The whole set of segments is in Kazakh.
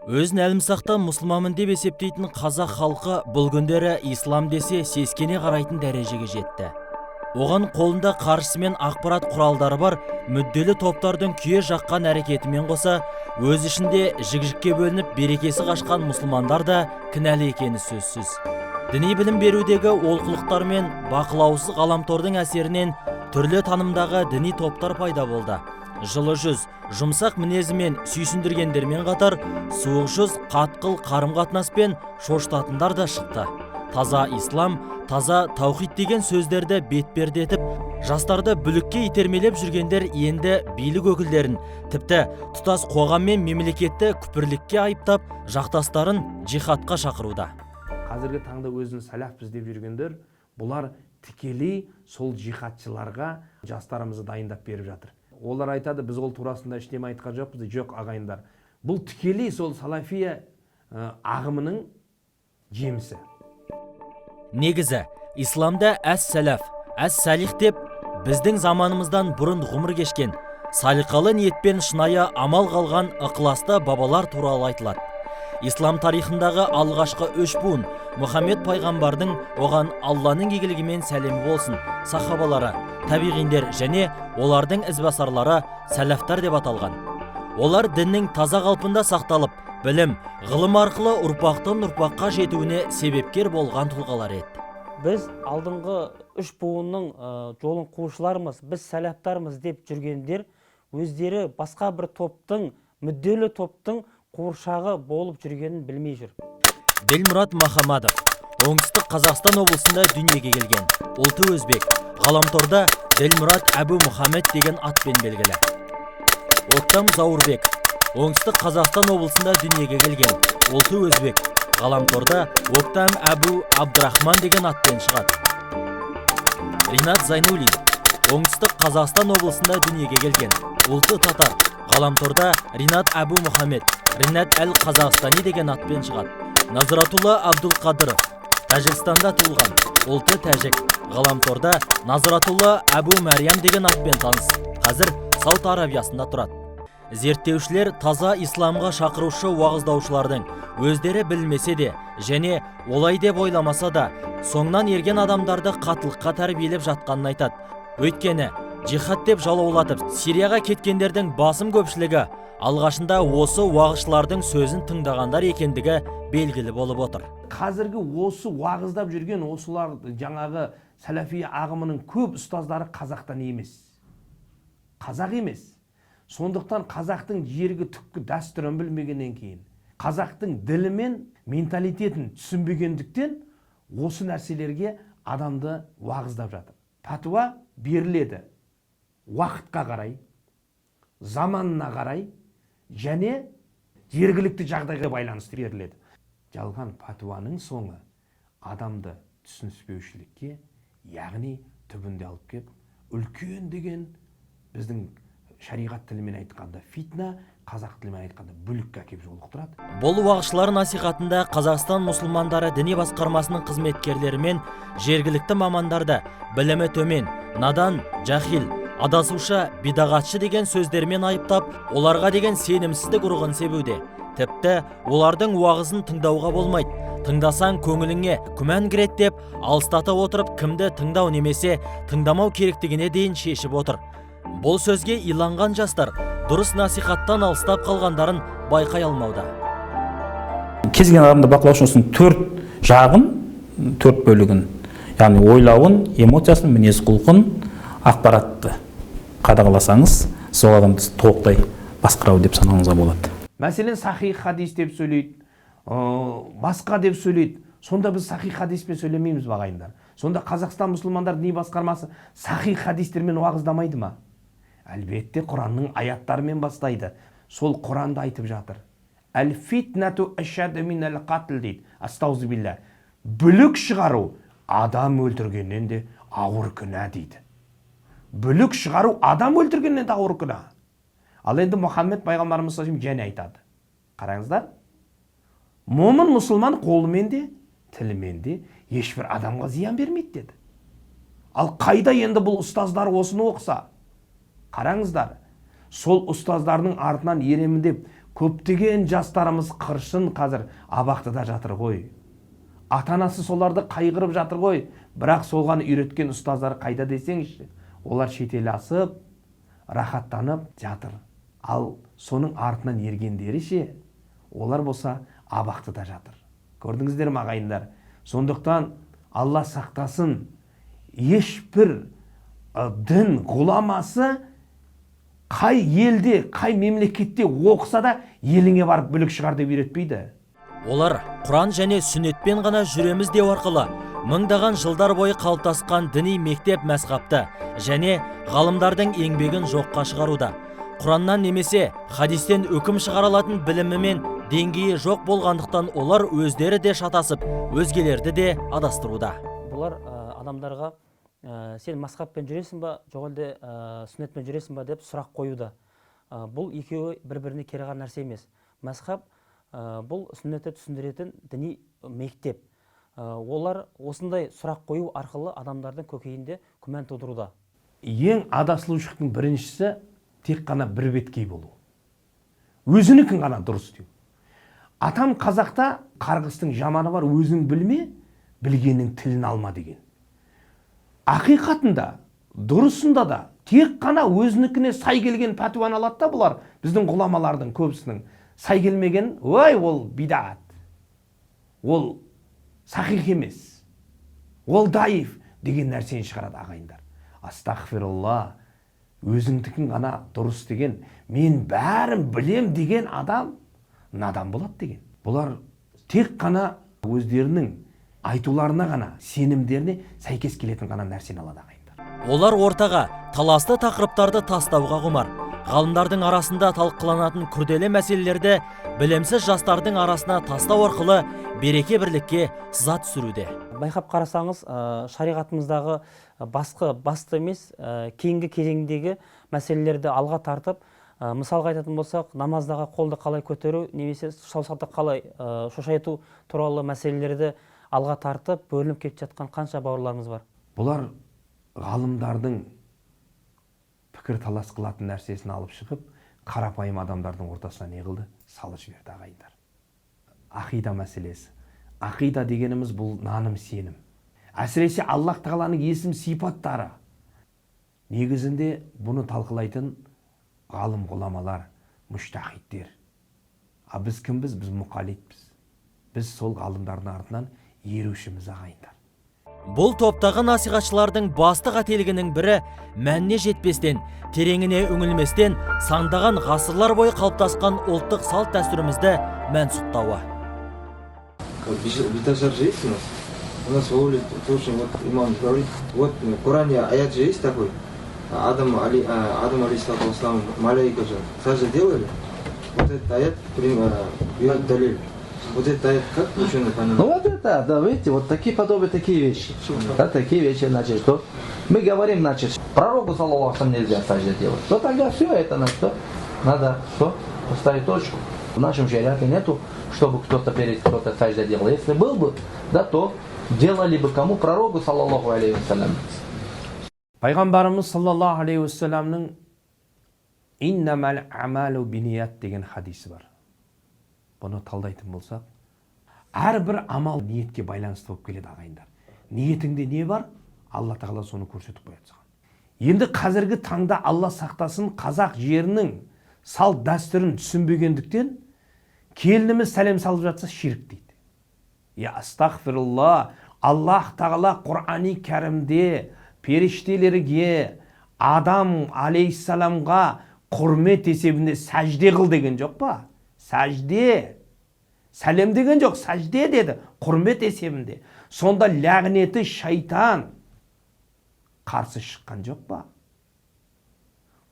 Өзін әлімсақтан мұсылманмын деп есептейтін қазақ халқы бұл күндері ислам десе сескене қарайтын дәрежеге жетті. Оған қолында қаржысымен ақпарат құралдары бар мүдделі топтардың күйе жаққан әрекетімен қоса, өз ішінде жік-жікке бөлініп берекесі қашқан мұсылмандар да кінәлі екені сөзсіз. Діни білім берудегі олқылықтар мен бақылаусыз ғаламтордың әсерінен түрлі танымдағы діни топтар пайда болды. Жылы жүз, жұмсақ мінезімен сүйсіндіргендермен қатар, суық жүз, қатқыл қарым-қатынаспен шошытатындар да шықты. Таза ислам, таза таухид деген сөздерді бетперде етіп, жастарды бүлікке итермелеп жүргендер енді билік өкілдерін, тіпті тұтас қоғам мен мемлекетті күпірлікке айыптап, жақтастарын жихадқа шақыруда. Қазіргі таңда өзін сәләфпіз деп жүргендер, бұлар тікелей сол жихадшыларға жастарымызды дайындап беріп жатыр. Олар айтады, біз ол турасында ештеме айтқан жоқпыз. Жоқ, ағайындар. Бұл тікелей сол салафия ағымының жемісі. Негізі, исламда әс-сәләф, әс-сәлих деп біздің заманымыздан бұрын ғұмыр кешкен, салиқалы ниетпен шынайы амал қалған ықыласты бабалар туралы айтылады. Ислам тарихындағы алғашқы үш буын Мұхаммед пайғамбардың оған Алланың игілігімен сәлемі болсын сахабалары, табиғиндер және олардың ізбасарлары сәләфтар деп аталған. Олар діннің таза қалпында сақталып, білім, ғылым арқылы ұрпақтан ұрпаққа жетуіне себепкер болған тұлғалар еді. Біз алдыңғы үш буынның жолын қуушылармыз, біз сәләфтармыз деп жүргендер өздері басқа бір топтың, мүдделі топтың қуыршағы болып жүргенін білмей жүр. Делмұрат Махамадов, оңтүстік Қазақстан облысында дүниеге келген, ұлты өзбек, ғаламторда Делмұрат Әбу Мұхаммед деген атпен белгілі. Октам Заурбек, оңтүстік Қазақстан облысында дүниеге келген, ұлты өзбек, ғаламторда Октам Әбу Абдрахман деген атпен шығады. Ринат Зайнулин, оңтүстік Қазақстан облысында дүниеге келген, ұлты татар, ғаламторда Ринат Әбу Мұхаммед, Ринат әл-Қазақстани деген атпен шығады. Назратулла Абдулқадыров, Тәжікстанда туылған, ұлты тәжік, ғаламторда Назратулла Әбу Мәриям деген атпен таныс, қазір Сауд Арабиясында тұрады. Зерттеушілер таза исламға шақырушы уағыздаушылардың өздері білмесе де, және олай деп ойламаса да, соңынан ерген адамдарды қатылыққа тәрбиелеп жатқанын айтады. Өйткені жихад деп жалаулатып, Сирияға кеткендердің басым көпшілігі алғашында осы уағызшылардың сөзін тыңдағандар екендігі белгілі болып отыр. Қазіргі осы уағыздап жүрген осылар жаңағы сәләфия ағымының көп ұстаздары қазақтан емес. Қазақ емес. Сондықтан қазақтың жергі түпкі дәстүрін білмегеннен кейін, қазақтың ділі мен менталитетін түсінбегендіктен осы нәрселерге адамды уағыздап жатыр. Пәтуа беріледі уақытқа қарай, заманына қарай және жергілікті жағдайға байланысты беріледі. Жалған пәтуаның соңы адамды түсініспеушілікке, яғни түбінде алып кеп, үлкен деген біздің шариғат тілімен айтқанда фитна, қазақ тілімен айтқанда бүлікке әкеп жолықтырады. Бұл уағызшылар насихатында Қазақстан мұсылмандары діни басқармасының қызметкерлері мен жергілікті мамандарды білімі төмен, надан, жахил, адасушы, бидағатшы деген сөздермен айыптап, оларға деген сенімсіздік ұрығын себуде. Тіпті олардың уағызын тыңдауға болмайды. Тыңдасаң көңіліңе күмән кіреді деп, алыстата отырып кімді тыңдау немесе тыңдамау керектігіне дейін шешіп отыр. Бұл сөзге иланған жастар дұрыс насихаттан алыстап қалғандарын байқай алмауда. Кез келген адамды бақылау үшін төрт жағын, төрт бөлігін, яғни ойлауын, эмоциясын, мінез-құлқын, ақпаратты қадағаласаңыз, сол адамды толықтай басқару деп санауыңызға болады. Мәселен, сахих хадис деп сөйлейді, басқа деп сөйлейді. Сонда біз сахих хадиспен сөйлемейміз ағайындар. Сонда Қазақстан мұсылмандар діни басқармасы сахих хадистермен уағыздамайды ма? Әлбетте Құранның аяттарымен бастайды. Сол Құранды айтып жатыр. Әл-фитнату ашадду минал қатл дейді. Астаузубилля. Бүлік шығару адам өлтіргеннен де ауыр күнә дейді. Бүлік шығару адам өлтіргеннен де ауыр күнә. Ал енді Мұхаммед пайғамбарымыз және айтады. Қараңыздар. Момын мұсылман қолымен де, тілімен де ешбір адамға зиян бермейді деді. Ал қайда енді бұл ұстаздар осыны оқыса? Қараңыздар. Сол ұстаздардың артынан еремін деп көптеген жастарымыз қыршын қазір абақтыда жатыр ғой. Ата-анасы соларды қайғырып жатыр ғой. Бірақ солғаны үйреткен ұстаздар қайда десеңізші. Олар шетел асып, рахаттанып жатыр. Ал соның артынан ергендері ше, олар болса абақтыда жатыр. Көрдіңіздер ме ағайындар? Сондықтан Алла сақтасын, ешбір дін ғұламасы қай елде, қай мемлекетте оқыса да еліңе барып бүлік шығар деп үйретпейді. Олар Құран және сүннетпен ғана жүреміз деу арқылы мыңдаған жылдар бойы қалыптасқан діни мектеп мәзһабты және ғалымдардың еңбегін жоққа шығаруда. Құраннан немесе хадистен үкім шығара алатын білімі мен деңгейі жоқ болғандықтан олар өздері де шатасып, өзгелерді де адастыруда. Бұлар адамдарға сен мазһабпен жүресің ба, жоқ әлде сүннетпен жүресің ба деп сұрақ қоюда. Бұл екеуі бір-біріне кереғар нәрсе емес. Мазһаб бұл сүннетті түсіндіретін діни мектеп. Олар осындай сұрақ қою арқылы адамдардың көкейінде күмән тудыруда. Ең адасылушылықтың біріншісі тек қана бір беткей болу. Өзінікін ғана дұрыс деу. Атам қазақта қарғыстың жаманы бар, өзің білме, білгеннің тілін алма деген. Ақиқатында, дұрысында да тек қана өзінікіне сай келген пәтуаны алады да бұлар. Біздің ғұламалардың көбісінің сай келмеген, ой, ол бидат, ол сахих емес, ол даиф деген нәрсені шығарады ағайындар. Астағфирулла, өзіңдікін ғана дұрыс деген, мен бәрін білем деген адам надан болады деген. Бұлар тек қана өздерінің айтуларына ғана, сенімдеріне сәйкес келетін ғана нәрсені алады ағайындар. Олар ортаға таласты тақырыптарды тастауға құмар. Ғалымдардың арасында талқыланатын күрделі мәселелерді білімсіз жастардың арасына тастау арқылы береке бірлікке сызат түсіруде. Байқап қарасаңыз, шариғатымыздағы басты емес, кейінгі кезеңдегі мәселелерді алға тартып, мысалға айтатын болсақ, намаздағы қолды қалай көтеру, немесе саусақты қалай шошайту туралы мәселелерді алға тартып, бөлініп кетіп жатқан қанша бауырларымыз бар. Бұлар ғалымдардың пікір талас қылатын нәрсесін алып шығып, қарапайым адамдардың ортасына не қылды? Салып жіберді ағайындар. Ақида мәселесі. Ақида дегеніміз бұл наным сенім. Әсіресе Аллах тағаланың есім сипаттары. Негізінде бұны талқылайтын ғалым ғұламалар, мүштахидтер. Біз кімбіз? Біз мұқалитпіз. Біз сол ғалымдардың артынан ерушіміз ағайындар. Бұл топтағы насихатшылардың басты қателігінің бірі мәніне жетпестен, тереңіне үңілместен, сандаған ғасырлар бойы қалыптасқан ұлттық салт дәстүрімізді мәнсұқтауы. Биташар же есть у нас? У нас в ауле тоже вот имам говорит, вот в Коране аят же есть такой, Адам алейхиссалату вассалам, малейка же сажа делали, вот этот аят берет далиль. Вот это аят как ученые понимают? Ну вот это, да, видите, вот такие подобные такие вещи. Да, такие вещи, значит, что мы говорим, значит, пророку, саллаллаху алейхи, нельзя сажда делать. То тогда все это, значит, что? Надо что? Поставить точку. В нашем шариате нету, чтобы кто-то перед кто-то сажда делал. Если был бы, да, то делали бы кому? Пророку, саллаллаху алейхи вассалям. Пайғамбарымыз саллаллаху алейхи вассаламның иннамал амалу биният деген хадисі бар. Бұны талдайтын болсақ, әрбір амал ниетке байланысты болып келеді ағайындар. Ниетіңде не бар? Алла тағала соны көрсетіп қояды саған. Енді қазіргі таңда Алла сақтасын, қазақ жерінің салт дәстүрін түсінбегендіктен келініміз сәлем салып жатса ширк дейді. Я астағфирулла, Аллах тағала Құрани кәрімде періштелерге, Адам алейхиссаламға құрмет есебінде сәжде қыл деген жоқ па? Сәжде. Сәлем деген жоқ, сәжде деді, құрмет есебінде. Сонда ләғнеті шайтан қарсы шыққан жоқ па?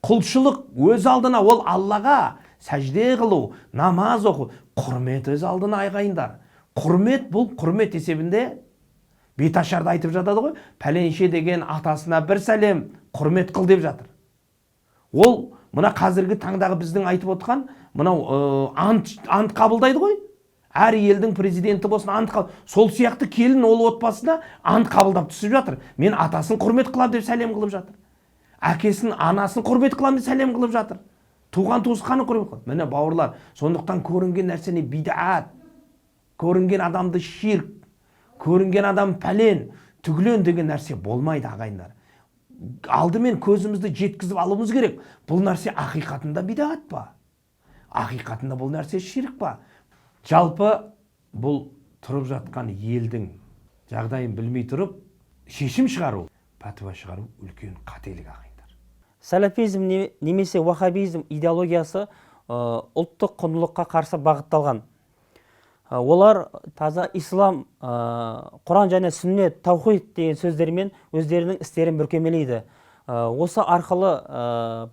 Құлшылық өз алдына, ол Аллаға сәжде қылу, намаз оқу, құрмет өз алдына ағайындар. Құрмет бұл құрмет есебінде Беташарда айтып жатады ғой, пәленше деген атасына бір сәлем, құрмет қыл деп жатыр. Ол мына қазіргі таңдағы біздің айтып отқан, мынау ант қабылдайды ғой. Әр елдің президенті болсын ант қабыл. Сол сияқты келін ол отбасына ант қабылдап түсіп жатыр. Мен атасын құрмет қылам деп сәлем қылып жатыр. Әкесін, анасын құрмет қылам деп сәлем қылып жатыр. туған туысқаны көріп. Міне бауырлар, сондықтан көрінген нәрсені бидағат, көрінген адамды ширк, көрінген адам пәлен, түгілен деген нәрсе болмайды ағайындар. Алдымен көзімізді жеткізіп алуымыз керек. Бұл нәрсе ақиқатында бидағат па? Ақиқатында бұл нәрсе ширк па? Жалпы бұл тұрып жатқан елдің жағдайын білмей тұрып, шешім шығару, пәтуа шығару үлкен қателік ағайындар. Сәләфизм немесе вахабизм идеологиясы ұлттық құндылыққа қарсы бағытталған. Олар таза ислам, Құран және сүннет, таухид деген сөздермен өздерінің істерін бүркемелейді. Осы арқылы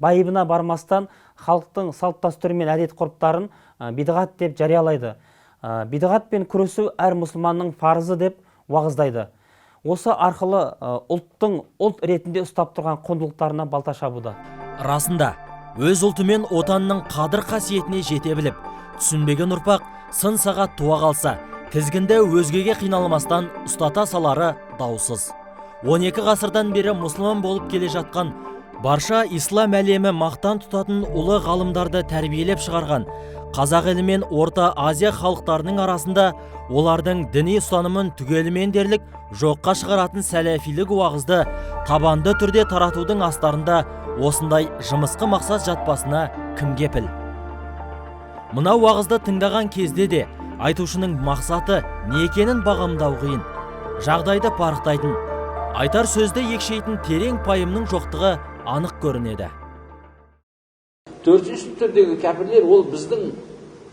байыбына бармастан халықтың салт дәстүрі мен әдет ғұрыптарын бидғат деп жариялайды. Бидғатпен күресу әр мұсылманның парызы деп уағыздайды. Осы арқылы ұлттың ұлт ретінде ұстап тұрған құндылықтарына балта шабуда. Расында, өз ұлты мен отанының қадір қасиетіне жете біліп, түсінбеген ұрпақ сын сағат туа қалса, тізгінді өзгеге қиналмастан ұстата салары даусыз. 12 ғасырдан бері мұсылман болып келе жатқан, барша ислам әлемі мақтан тұтатын ұлы ғалымдарды тәрбиелеп шығарған қазақ елі мен Орта Азия халықтарының арасында олардың діни ұстанымын түгелімен дерлік жоққа шығаратын сәләфилік уағызды табанды түрде таратудың астарында осындай жымысқы мақсат жатпасына кім кепіл? Мына уағызды тыңдаған кезде де айтушының мақсаты не екенін бағамдау қиын. Жағдайды парықтайтын, айтар сөзді екшейтін терең пайымның жоқтығы анық көрінеді. Төртінші түрдегі кәпірлер ол біздің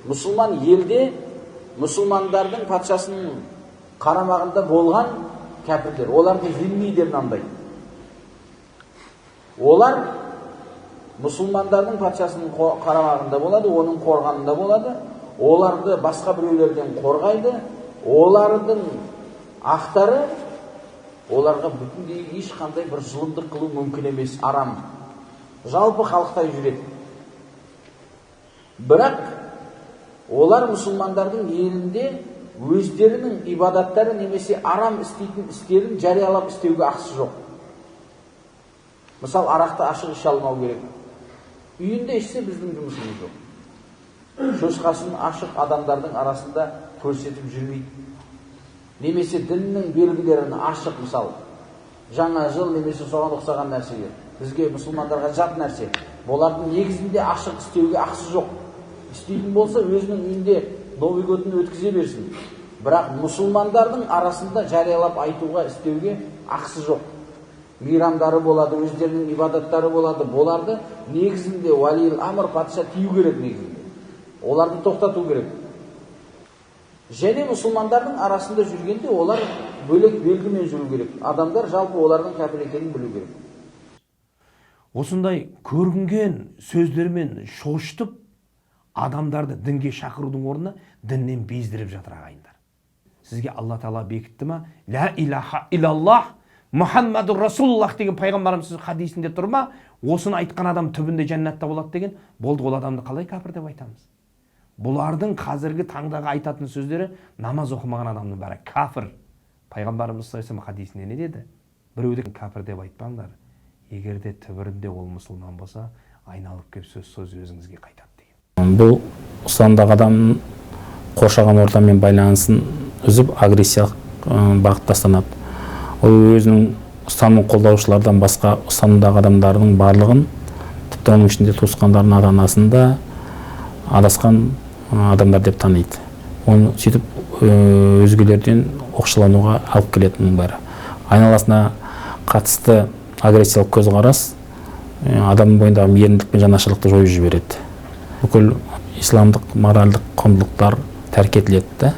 мұсылман елде мұсылмандардың патшасының қарамағында болған кәпірлер. Оларды зимми деп намдайды. Олар мұсылмандардың патшасының қарамағында болады, оның қорғанында болады. Оларды басқа біреулерден қорғайды. Олардың ақтары оларға бүтіндей ешқандай бір зұлымдық қылу мүмкін емес, арам. Жалпы халықтай жүреді. Бірақ олар мұсылмандардың елінде өздерінің ибадаттары немесе арам істейтін істерін жариялап істеуге ақысы жоқ. Мысал, арақты ашық іше алмау керек. Үйінде ішсе біздің жұмысымыз жоқ. Шошқасын ашық адамдардың арасында көрсетіп жүрмейді. Немесе діннің белгілерін ашық, мысал, жаңа жыл немесе соған ұқсаған нәрселер. Бізге мұсылмандарға жат нәрсе. Олардың негізінде ашық істеуге ақысы жоқ. Істейтін болса өзінің үйінде Новый годын өткізе берсін. Бірақ мұсылмандардың арасында жариялап айтуға, істеуге ақысы жоқ. Мейрамдары болады, өздерінің ибадаттары болады. Оларды негізінде валийл амр, патша тию керек негізінде. Оларды тоқтату керек. Және мұсылмандардың арасында жүргенде олар бөлек белгімен жүру керек. Адамдар жалпы олардың кәпір екенін білу керек. Осындай көрінген сөздермен шошытып, адамдарды дінге шақырудың орнына діннен бездіріп жатыр ағайындар. Сізге Алла Тағала бекітті ма? Ла илаха илаллах Мұхаммаду Расулуллах деген пайғамбарымыз хадисінде тұр ма? Осыны айтқан адам түбінде жәннатта болады деген, болды, ол адамды қалай кәпір деп айтамыз? Бұлардың қазіргі таңдағы айтатын сөздері намаз оқымаған адамның бәрі кәпір. Пайғамбарымыз саллаллаху алейхи хадисінде не деді? Біреуді кәпір деп айтпаңдар. Егерде түбірінде ол мұсылман болса, айналып келіп сөз өзіңізге қайтады деген. Бұл ұстамдағы адамның қоршаған ортамен байланысын үзіп агрессия бағыттастанады. Ол өзінің ұстанымын қолдаушылардан басқа ұстанымдағы адамдардың барлығын, тіпті оның ішінде туысқандардың ата-анасын да адасқан адамдар деп таниды. Оны сөйтіп өзгелерден оқшылануға алып келетіннің бәрі. Айналасына қатысты агрессиялық көзқарас адамның бойындағы мейірімділік пен жанашырлықты жойып жібереді. Бүкіл исламдық моральдық құндылықтар тәрк етіледі.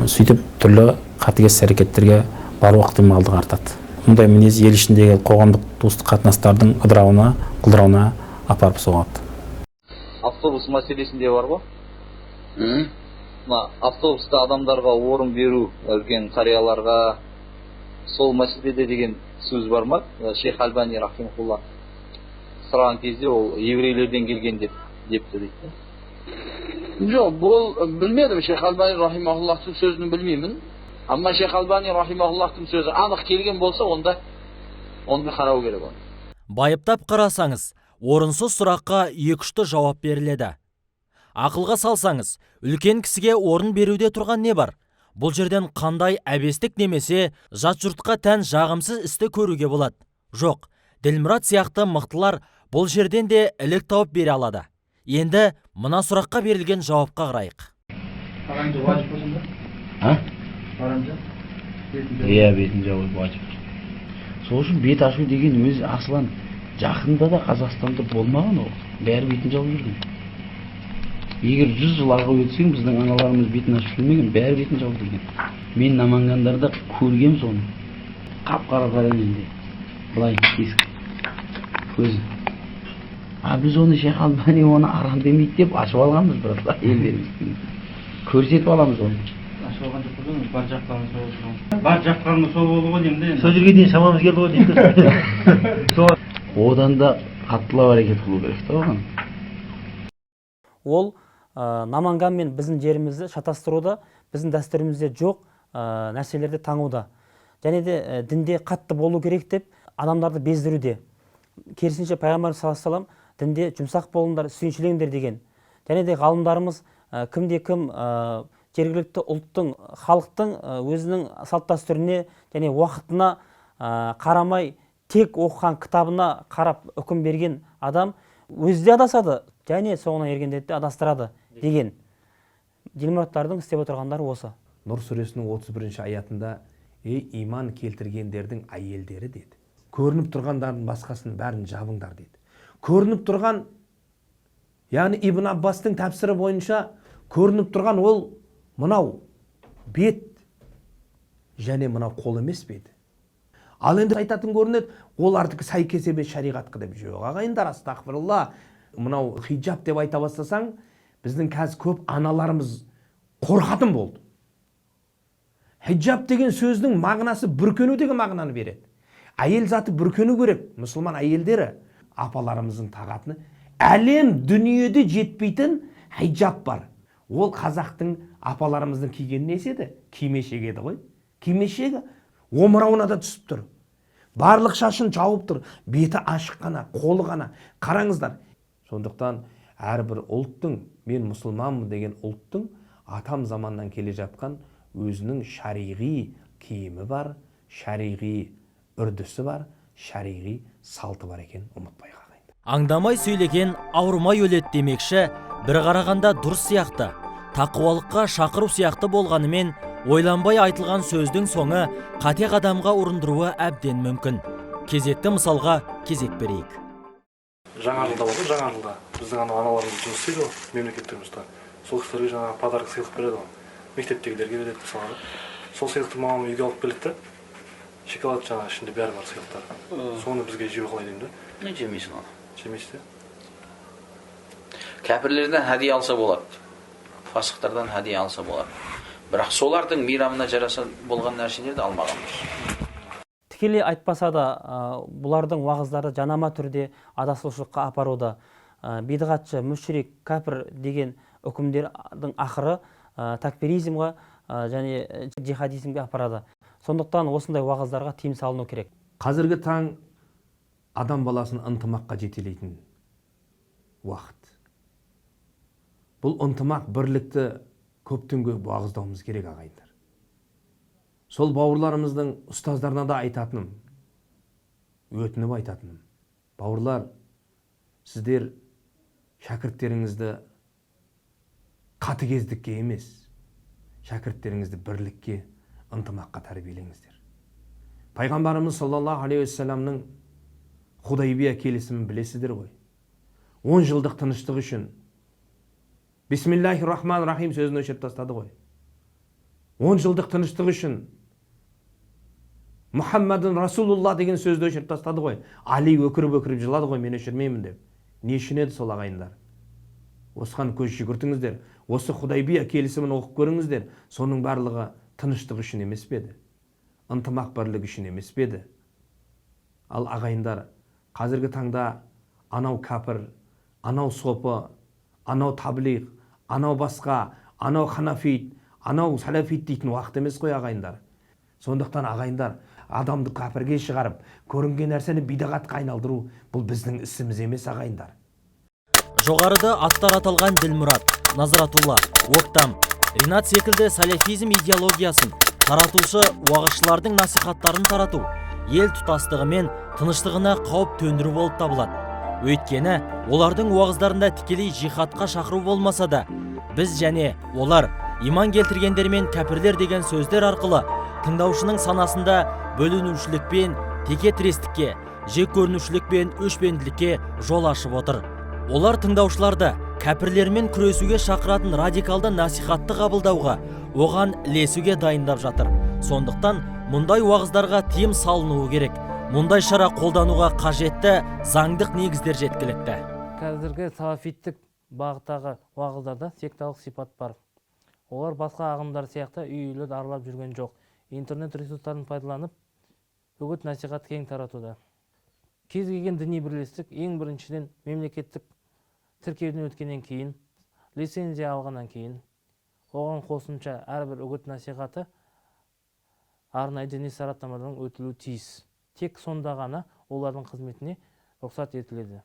Сөйтіп түрлі қатыгез әрекеттерге бару ықтималдығы артады. Мұндай мінез ел ішіндегі қоғамдық туыстық қатынастардың ыдырауына, құлдырауына апарып соғады. Автобус мәселесінде бар ғой. Автобуста адамдарға орын беру, үлкен қарияларға, сол мәселеде деген сөз бар ма? Шейх Альбани рахимахулла сұраған кезде ол еврейлерден келген депті дейді. Жоқ, бұл білмедім, Шейх Альбани рахимахуллахтың сөзін білмеймін. Amma Шейх Альбани рахимахуллахтың сөзі анық келген болса, онда қарау керек оны. Байыптап қарасаңыз, орынсыз сұраққа екі-үшті жауап беріледі. Ақылға салсаңыз, үлкен кісіге орын беруде тұрған не бар? Бұл жерден қандай әбестік немесе жат жұртқа тән жағымсыз істі көруге болады? Жоқ, Ділмұрат сияқты мықтылар бұл жерден де ілік тауып бере алады. Енді мына сұраққа берілген жауапқа қарайық. Paranca vacip hocam da. Ha? Paranca. Бетін жабу вajib. Сол үшін бет ашу деген өзі асылан жақында да Қазақстанда болмаған ол. Бәрі бетін жауып жүрген. Егер 100 жыл арғы өтсең, біздің аналарымыз бетін ашып келмеген, бәрі бетін жауып жүрген. Мен Намангандарда көргем соны. Қап-қара параллельде. Былай кесік. Көзі. Біз оны Шейх Албани оны арам демейді деп ашып алғанбыз, бірақ елдеріміз. Көрсетіп аламыз оны. Ашып алған жоқ қой, бар жақтарымыз сол болған. Бар жақтарымыз сол болды ғой деймін. Сол жерге дейін шамамыз келді ғой дейді. Одан да қаттылау әрекет қылу керек та оған. Ол Наманган мен біздің жерімізді шатастыруда, біздің дәстүрімізде жоқ нәрселерді таңуда. Және де дінде қатты болу керек деп адамдарды бездіруде. Керісінше пайғамбар саллаллаху алейхи ва саллям дінде жұмсақ болыңдар, сүйіншілеңдер деген. Және де ғалымдарымыз кімде-кім жергілікті ұлттың, халықтың өзінің салт дәстүріне және уақытына қарамай тек оқыған кітабына қарап үкім берген адам өзі де адасады, және соңына ергендерді адастырады деген. Ділмұраттардың істеп отырғандары осы. Нұр сүресінің 31 аятында иман келтіргендердің әйелдері деді. Көрініп тұрғандардың басқасын бәрін жабыңдар деді. Көрініп тұрған, яғни Ибн Аббастың тәпсірі бойынша көрініп тұрған ол мынау бет және мынау қол емес пе еді. Ал енді айтатын көрінеді, ол артық сәйкес емес шариғатқа деп. Жоқ, ағайындар, астағфирулла, мынау хиджаб деп айта бастасаң, біздің қазір көп аналарымыз қорқатын болды. Хиджаб деген сөздің мағынасы бүркену деген мағынаны береді. Әйел заты бүркену керек. Мұсылман әйелдері апаларымыздың тағатыны әлем дүниеде жетпейтін хиджаб бар. Ол қазақтың апаларымыздың киген несі еді? Кимешек еді ғой. Кимешегі омырауына да түсіп тұр. Барлық шашын жауып тұр. Беті ашық қана, қолы ғана. Қараңыздар. Сондықтан әрбір ұлттың, мен мұсылманмын деген ұлттың атам заманнан келе жатқан өзінің шариғи киімі бар, шариғи үрдісі бар, шариғи салты бар екен, ұмытпайық ағайындар. Аңдамай сөйлеген ауырмай өледі демекші, бір қарағанда дұрыс сияқты, тақуалыққа шақыру сияқты болғанымен, ойланбай айтылған сөздің соңы қате қадамға ұрындыруы әбден мүмкін. Кезекті мысалға кезек берейік. Жаңа жылда болды, жаңа жылда біздің аналарымыз жұмыс істейді ғой, мемлекеттерімізде. Сол кісілерге жаңа подарок сыйлық береді ғой. Мектептегілерге береді мысалға. Сол сыйлықты мамам үйге алып келді де, шоколад жаңа ішінде бәрі бар сыйлықтар. Соны бізге жеу қалай деймін де. Не жемейсің оны? Жемейсіз де. Кәпірлерден хәдия алса болады. Фасықтардан хәдия алса болады. Бірақ солардың мейрамына жараса болған нәрселерді алмағанбыз. Тікелей айтпаса да, бұлардың уағыздары жанама түрде адасушылыққа апаруда. Бидғатшы, мүшрик, кәпір деген үкімдердің ақыры такфиризмға және джихадизмге апарады. Сондықтан осындай уағыздарға тыйым салыну керек. Қазіргі таң адам баласын ынтымаққа жетелейтін уақыт. Бұл ынтымақ бірлікті көптен көп уағыздауымыз керек ағайындар. Сол бауырларымыздың ұстаздарына да айтатыным, өтініп айтатыным. Бауырлар, сіздер шәкірттеріңізді қатыгездікке емес, шәкірттеріңізді бірлікке, ынтымаққа тәрбиелеңіздер. Пайғамбарымыз саллаллаху алейхи ва салламның Худайбия келісімін білесіздер ғой. 10 жылдық тыныштық үшін Бисмиллахир-рахманир-рахим сөзін өшіріп тастады ғой. 10 жылдық тыныштық үшін Мұхаммадun Расулулла деген сөзді өшіріп тастады ғой. Али өкіріп жылады ғой, мен өшірмеймін деп. Не үшін еді сол ағайындар? Осыған көз жүгіртіңіздер. Осы Худайбия келісімін оқып көріңіздер. Соның барлығы тыныштық үшін емес пе еді? Ынтымақ бірлік үшін емес пе еді? Ал ағайындар, қазіргі таңда анау кәпір, анау сопы, анау таблиғ, анау басқа, анау ханафит, анау салафит дейтін уақыт емес қой ағайындар. Сондықтан ағайындар, адамды кәпірге шығарып, көрінген нәрсені бидағатқа айналдыру бұл біздің ісіміз емес, ағайындар. Жоғарыда аттар аталған Ділмұрат, Назратулла, Октам, Ринат секілді салафизм идеологиясын таратушы уағызшылардың насихаттарын тарату ел тұтастығы мен тыныштығына қауіп төндіру болып табылады. Өйткені олардың уағыздарында тікелей жихадқа шақыру болмаса да, біз және олар иман келтіргендер мен кәпірлер деген сөздер арқылы тыңдаушының санасында бөлінушілікпен, текетірестікке, жек көрінушілік пен өшпенділікке жол ашып отыр. Олар тыңдаушыларды кәпірлермен күресуге шақыратын радикалды насихатты қабылдауға, оған ілесуге дайындап жатыр. Сондықтан мұндай уағыздарға тыйым салынуы керек. Мұндай шара қолдануға қажетті заңдық негіздер жеткілікті. Қазіргі салафиттік бағыттағы уағыздарда секталық сипат бар. Олар басқа ағымдар сияқты үй-үйлі аралап жүрген жоқ. Интернет ресурстарын пайдаланып, үгіт насихат кең таратуда. Кез келген діни бірлестік ең біріншіден мемлекеттік тіркеуден өткеннен кейін, лицензия алғаннан кейін, оған қосымша әрбір үгіт насихаты арнайы діни сараптамадан өтілуі тиіс. Тек сонда ғана олардың қызметіне рұқсат етіледі.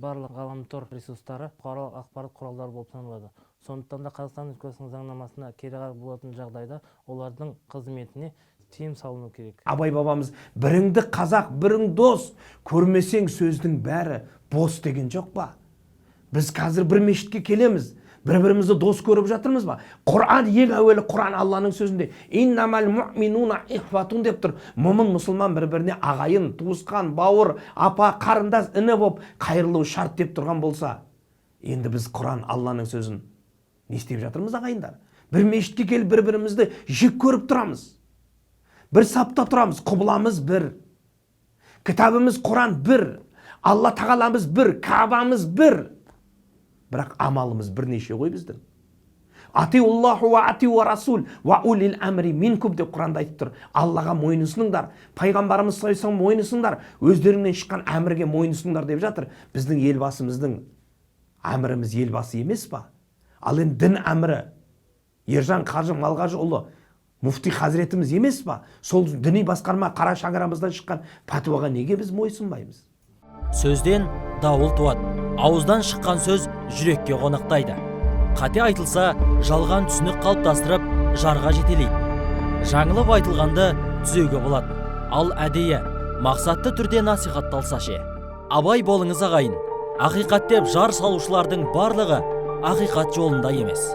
Барлық ғаламтор ресурстары бұқаралық ақпарат құралдары болып саналады. Сондықтан да Қазақстан Республикасының заңнамасына кереғар болатын жағдайда олардың қызметіне тыйым салыну керек. Абай бабамыз біріңді қазақ, бірің дос, көрмесең сөздің бәрі бос деген жоқ па? Біз қазір бір мешітке келеміз, бір-бірімізді дос көріп жатырмыз ба? Құран, ең әуелі Құран Алланың сөзінде иннамал муъминуна ихватун деп тұр. Момын мұсылман бір-біріне ағайын, туысқан, бауыр, апа, қарындас, іні боп қайырлы шарт деп тұрған болса, енді біз Құран Алланың сөзін не істеп жатырмыз, ағайындар? Бір мешітке келіп бір-бірімізді жек көріп тұрамыз. Бір сапта тұрамыз, құбыламыз бір. Кітабымыз Құран бір. Алла тағаламыз бір, Кабамыз бір. Бірақ амалымыз бірнеше ғой біздің. Атиуллаху ва атиу расул ва улил амри минкум деп Құранда айтып тұр. Аллаға мойынсыныңдар, пайғамбарымыз саллаллаху алейхи мойынсыныңдар, өздеріңнен шыққан әмірге мойынсыныңдар деп жатыр. Біздің елбасымыздың әміріміз елбасы емес па? Ал енді дін әмірі Ержан Қажы Малғажыұлы муфти хазіретіміз емес па? Сол діни басқарма қара шаңырағымыздан шыққан пәтуаға неге біз мойынсынбаймыз? Сөзден дауыл туады. Ауыздан шыққан сөз жүрекке қонақтайды. Қате айтылса, жалған түсінік қалыптастырып, жарға жетелейді. Жаңылып айтылғанды түзеуге болады. Ал әдейі, мақсатты түрде насихатталса ше. Абай болыңыз ағайын. Ақиқат деп жар салушылардың барлығы ақиқат жолында емес.